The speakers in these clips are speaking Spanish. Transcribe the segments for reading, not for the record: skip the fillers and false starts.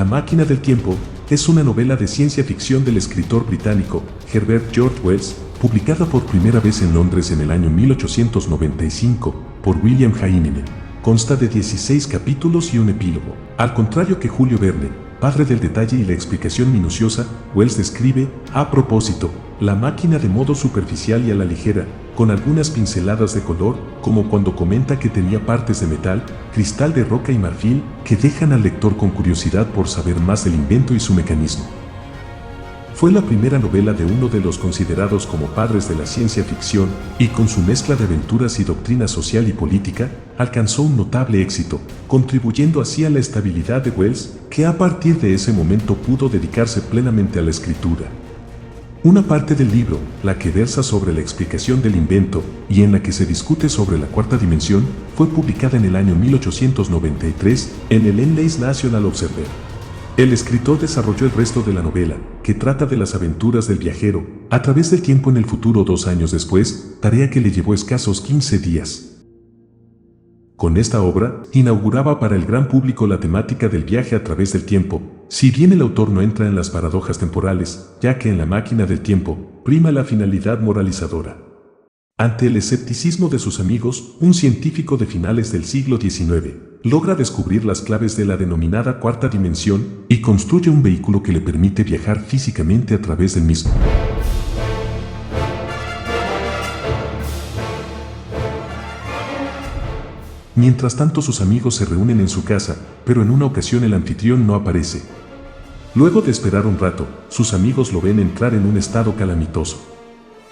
La máquina del tiempo es una novela de ciencia ficción del escritor británico Herbert George Wells, publicada por primera vez en Londres en el año 1895 por William Heinemann. Consta de 16 capítulos y un epílogo. Al contrario que Julio Verne, padre del detalle y la explicación minuciosa, Wells describe, a propósito, la máquina de modo superficial y a la ligera, con algunas pinceladas de color, como cuando comenta que tenía partes de metal, cristal de roca y marfil, que dejan al lector con curiosidad por saber más del invento y su mecanismo. Fue la primera novela de uno de los considerados como padres de la ciencia ficción, y con su mezcla de aventuras y doctrina social y política, alcanzó un notable éxito, contribuyendo así a la estabilidad de Wells, que a partir de ese momento pudo dedicarse plenamente a la escritura. Una parte del libro, la que versa sobre la explicación del invento y en la que se discute sobre la cuarta dimensión, fue publicada en el año 1893 en el English National Observer. El escritor desarrolló el resto de la novela, que trata de las aventuras del viajero, a través del tiempo en el futuro 2 años después, tarea que le llevó escasos 15 días. Con esta obra, inauguraba para el gran público la temática del viaje a través del tiempo, si bien el autor no entra en las paradojas temporales, ya que en La máquina del tiempo, prima la finalidad moralizadora. Ante el escepticismo de sus amigos, un científico de finales del siglo XIX logra descubrir las claves de la denominada cuarta dimensión y construye un vehículo que le permite viajar físicamente a través del mismo. Mientras tanto, sus amigos se reúnen en su casa, pero en una ocasión el anfitrión no aparece. Luego de esperar un rato, sus amigos lo ven entrar en un estado calamitoso.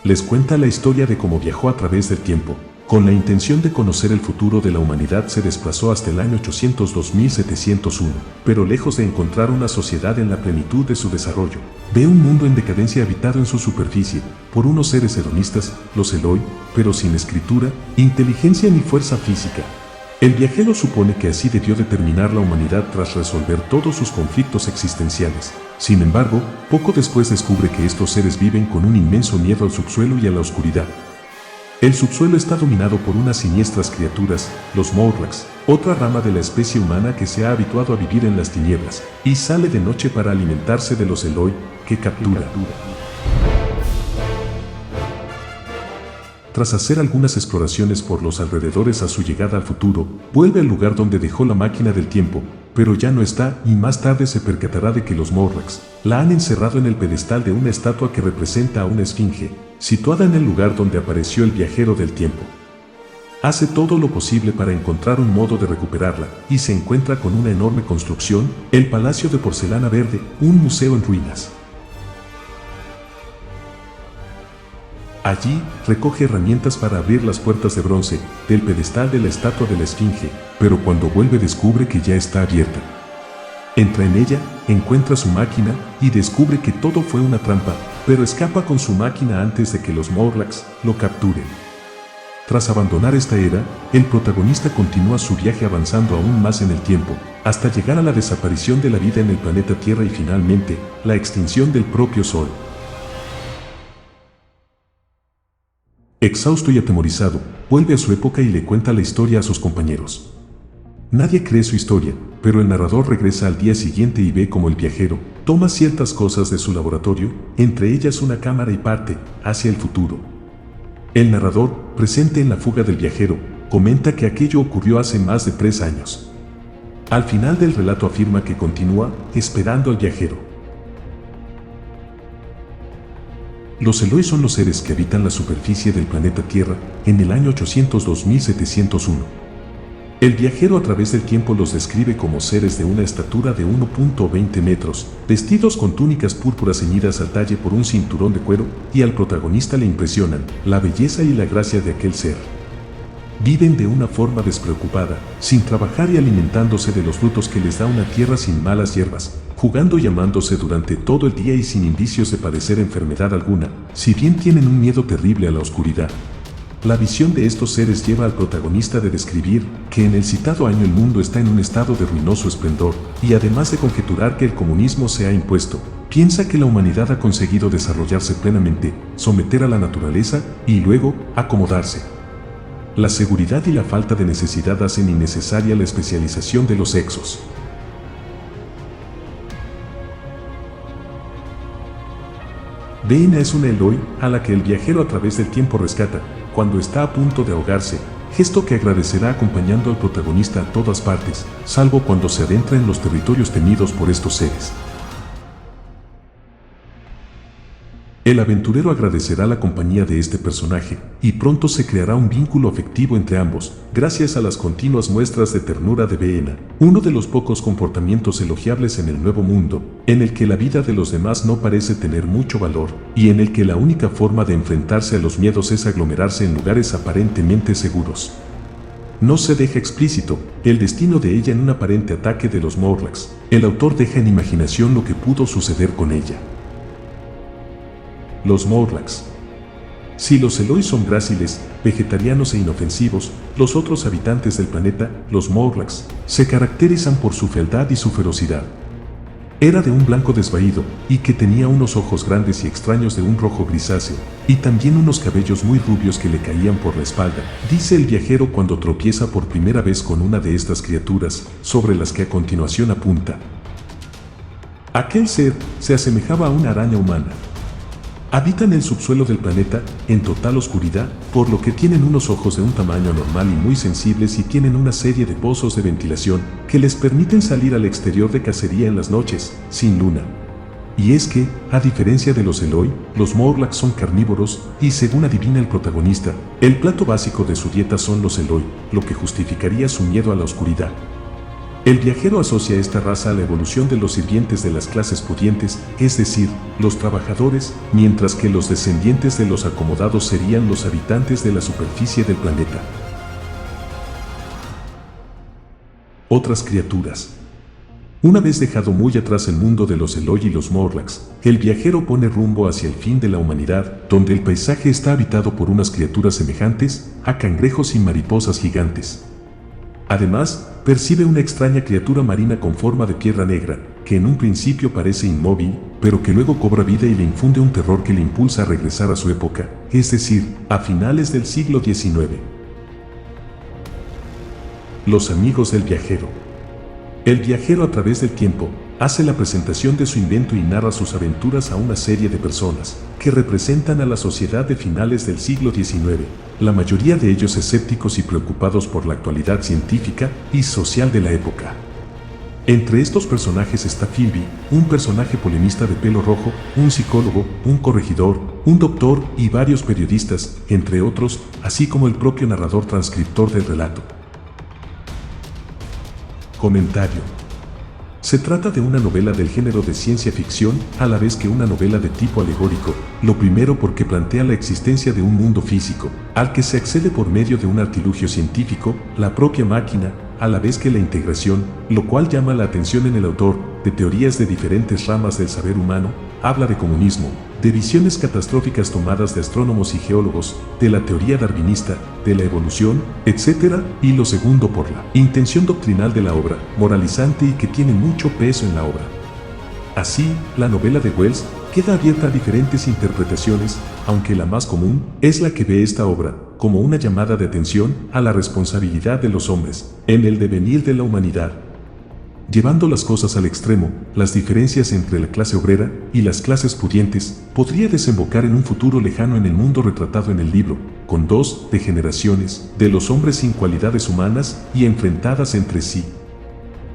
Les cuenta la historia de cómo viajó a través del tiempo. Con la intención de conocer el futuro de la humanidad se desplazó hasta el año 802.701, pero lejos de encontrar una sociedad en la plenitud de su desarrollo, ve un mundo en decadencia habitado en su superficie por unos seres hedonistas, los Eloi, pero sin escritura, inteligencia ni fuerza física. El viajero supone que así debió de terminar la humanidad tras resolver todos sus conflictos existenciales. Sin embargo, poco después descubre que estos seres viven con un inmenso miedo al subsuelo y a la oscuridad. El subsuelo está dominado por unas siniestras criaturas, los Morlocks, otra rama de la especie humana que se ha habituado a vivir en las tinieblas, y sale de noche para alimentarse de los Eloi, que captura. Tras hacer algunas exploraciones por los alrededores a su llegada al futuro, vuelve al lugar donde dejó la máquina del tiempo, pero ya no está y más tarde se percatará de que los Morlocks la han encerrado en el pedestal de una estatua que representa a una esfinge, situada en el lugar donde apareció el viajero del tiempo. Hace todo lo posible para encontrar un modo de recuperarla y se encuentra con una enorme construcción, el Palacio de Porcelana Verde, un museo en ruinas. Allí, recoge herramientas para abrir las puertas de bronce del pedestal de la estatua de la esfinge, pero cuando vuelve descubre que ya está abierta. Entra en ella, encuentra su máquina y descubre que todo fue una trampa, pero escapa con su máquina antes de que los Morlocks lo capturen. Tras abandonar esta era, el protagonista continúa su viaje avanzando aún más en el tiempo, hasta llegar a la desaparición de la vida en el planeta Tierra y finalmente, la extinción del propio Sol. Exhausto y atemorizado, vuelve a su época y le cuenta la historia a sus compañeros. Nadie cree su historia, pero el narrador regresa al día siguiente y ve cómo el viajero toma ciertas cosas de su laboratorio, entre ellas una cámara y parte hacia el futuro. El narrador, presente en la fuga del viajero, comenta que aquello ocurrió hace más de 3 años. Al final del relato afirma que continúa esperando al viajero. Los Eloi son los seres que habitan la superficie del planeta Tierra en el año 802.701. El viajero a través del tiempo los describe como seres de una estatura de 1.20 metros, vestidos con túnicas púrpuras ceñidas al talle por un cinturón de cuero, y al protagonista le impresionan la belleza y la gracia de aquel ser. Viven de una forma despreocupada, sin trabajar y alimentándose de los frutos que les da una tierra sin malas hierbas, jugando y amándose durante todo el día y sin indicios de padecer enfermedad alguna, si bien tienen un miedo terrible a la oscuridad. La visión de estos seres lleva al protagonista de describir que en el citado año el mundo está en un estado de ruinoso esplendor, y además de conjeturar que el comunismo se ha impuesto, piensa que la humanidad ha conseguido desarrollarse plenamente, someter a la naturaleza y luego acomodarse. La seguridad y la falta de necesidad hacen innecesaria la especialización de los sexos. Veena es una Eloi a la que el viajero a través del tiempo rescata, cuando está a punto de ahogarse, gesto que agradecerá acompañando al protagonista a todas partes, salvo cuando se adentra en los territorios temidos por estos seres. El aventurero agradecerá la compañía de este personaje, y pronto se creará un vínculo afectivo entre ambos, gracias a las continuas muestras de ternura de Veena, uno de los pocos comportamientos elogiables en el Nuevo Mundo, en el que la vida de los demás no parece tener mucho valor, y en el que la única forma de enfrentarse a los miedos es aglomerarse en lugares aparentemente seguros. No se deja explícito el destino de ella en un aparente ataque de los Morlocks. El autor deja en imaginación lo que pudo suceder con ella. Los Morlocks. Si los Eloi son gráciles, vegetarianos e inofensivos, los otros habitantes del planeta, los Morlocks, se caracterizan por su fealdad y su ferocidad. Era de un blanco desvaído, y que tenía unos ojos grandes y extraños de un rojo grisáceo, y también unos cabellos muy rubios que le caían por la espalda, dice el viajero cuando tropieza por primera vez con una de estas criaturas, sobre las que a continuación apunta. Aquel ser se asemejaba a una araña humana. Habitan el subsuelo del planeta, en total oscuridad, por lo que tienen unos ojos de un tamaño normal y muy sensibles y tienen una serie de pozos de ventilación que les permiten salir al exterior de cacería en las noches, sin luna. Y es que, a diferencia de los Eloi, los Morlocks son carnívoros y, según adivina el protagonista, el plato básico de su dieta son los Eloi, lo que justificaría su miedo a la oscuridad. El viajero asocia esta raza a la evolución de los sirvientes de las clases pudientes, es decir, los trabajadores, mientras que los descendientes de los acomodados serían los habitantes de la superficie del planeta. Otras criaturas. Una vez dejado muy atrás el mundo de los Eloi y los Morlocks, el viajero pone rumbo hacia el fin de la humanidad, donde el paisaje está habitado por unas criaturas semejantes a cangrejos y mariposas gigantes. Además, percibe una extraña criatura marina con forma de piedra negra, que en un principio parece inmóvil, pero que luego cobra vida y le infunde un terror que le impulsa a regresar a su época, es decir, a finales del siglo XIX. Los amigos del viajero. El viajero a través del tiempo hace la presentación de su invento y narra sus aventuras a una serie de personas que representan a la sociedad de finales del siglo XIX, la mayoría de ellos escépticos y preocupados por la actualidad científica y social de la época. Entre estos personajes está Philby, un personaje polemista de pelo rojo, un psicólogo, un corregidor, un doctor y varios periodistas, entre otros, así como el propio narrador transcriptor del relato. Comentario. Se trata de una novela del género de ciencia ficción, a la vez que una novela de tipo alegórico, lo primero porque plantea la existencia de un mundo físico, al que se accede por medio de un artilugio científico, la propia máquina, a la vez que la integración, lo cual llama la atención en el autor, de teorías de diferentes ramas del saber humano, habla de comunismo, de visiones catastróficas tomadas de astrónomos y geólogos, de la teoría darwinista, de la evolución, etc., y lo segundo por la intención doctrinal de la obra, moralizante y que tiene mucho peso en la obra. Así, la novela de Wells queda abierta a diferentes interpretaciones, aunque la más común es la que ve esta obra como una llamada de atención a la responsabilidad de los hombres en el devenir de la humanidad. Llevando las cosas al extremo, las diferencias entre la clase obrera y las clases pudientes podría desembocar en un futuro lejano en el mundo retratado en el libro, con dos degeneraciones de los hombres sin cualidades humanas y enfrentadas entre sí.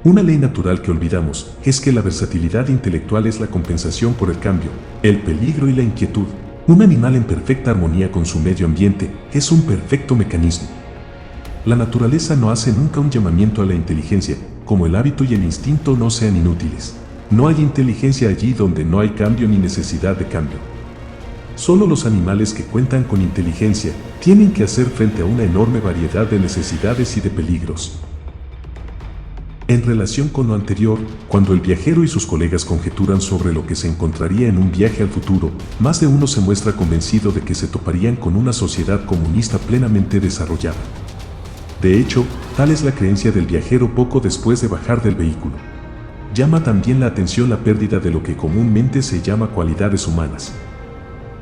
Una ley natural que olvidamos es que la versatilidad intelectual es la compensación por el cambio, el peligro y la inquietud. Un animal en perfecta armonía con su medio ambiente es un perfecto mecanismo. La naturaleza no hace nunca un llamamiento a la inteligencia, como el hábito y el instinto no sean inútiles. No hay inteligencia allí donde no hay cambio ni necesidad de cambio. Solo los animales que cuentan con inteligencia tienen que hacer frente a una enorme variedad de necesidades y de peligros. En relación con lo anterior, cuando el viajero y sus colegas conjeturan sobre lo que se encontraría en un viaje al futuro, más de uno se muestra convencido de que se toparían con una sociedad comunista plenamente desarrollada. De hecho, tal es la creencia del viajero poco después de bajar del vehículo. Llama también la atención la pérdida de lo que comúnmente se llama cualidades humanas.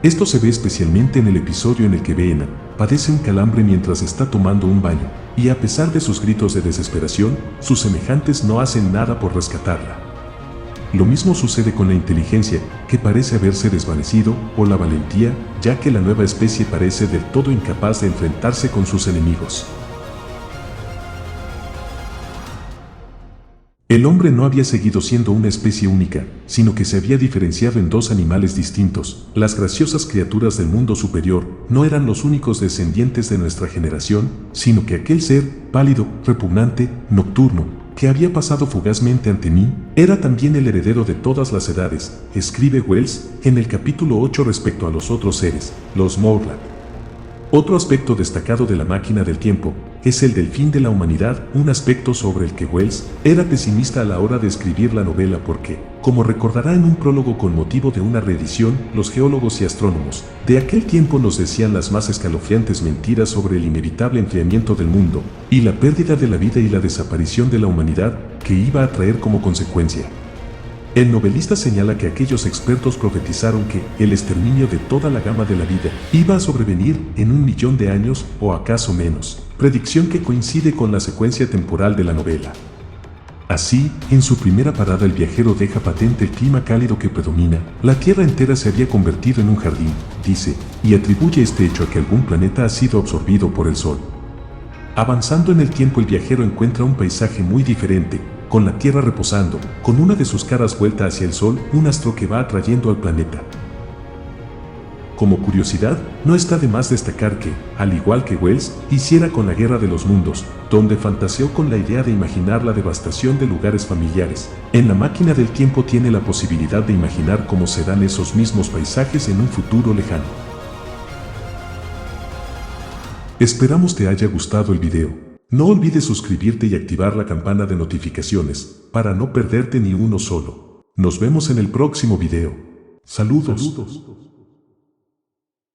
Esto se ve especialmente en el episodio en el que Veena padece un calambre mientras está tomando un baño, y a pesar de sus gritos de desesperación, sus semejantes no hacen nada por rescatarla. Lo mismo sucede con la inteligencia, que parece haberse desvanecido, o la valentía, ya que la nueva especie parece del todo incapaz de enfrentarse con sus enemigos. El hombre no había seguido siendo una especie única, sino que se había diferenciado en dos animales distintos. Las graciosas criaturas del mundo superior no eran los únicos descendientes de nuestra generación, sino que aquel ser, pálido, repugnante, nocturno, que había pasado fugazmente ante mí, era también el heredero de todas las edades, escribe Wells en el capítulo 8 respecto a los otros seres, los Morla. Otro aspecto destacado de la máquina del tiempo es el del fin de la humanidad, un aspecto sobre el que Wells era pesimista a la hora de escribir la novela porque, como recordará en un prólogo con motivo de una reedición, los geólogos y astrónomos de aquel tiempo nos decían las más escalofriantes mentiras sobre el inevitable enfriamiento del mundo y la pérdida de la vida y la desaparición de la humanidad que iba a traer como consecuencia. El novelista señala que aquellos expertos profetizaron que el exterminio de toda la gama de la vida iba a sobrevenir en 1.000.000 de años o acaso menos, predicción que coincide con la secuencia temporal de la novela. Así, en su primera parada el viajero deja patente el clima cálido que predomina, la Tierra entera se había convertido en un jardín, dice, y atribuye este hecho a que algún planeta ha sido absorbido por el Sol. Avanzando en el tiempo el viajero encuentra un paisaje muy diferente, con la Tierra reposando, con una de sus caras vuelta hacia el Sol, un astro que va atrayendo al planeta. Como curiosidad, no está de más destacar que, al igual que Wells, hiciera con la Guerra de los Mundos, donde fantaseó con la idea de imaginar la devastación de lugares familiares, en la máquina del tiempo tiene la posibilidad de imaginar cómo serán esos mismos paisajes en un futuro lejano. Esperamos te haya gustado el video. No olvides suscribirte y activar la campana de notificaciones, para no perderte ni uno solo. Nos vemos en el próximo video. Saludos.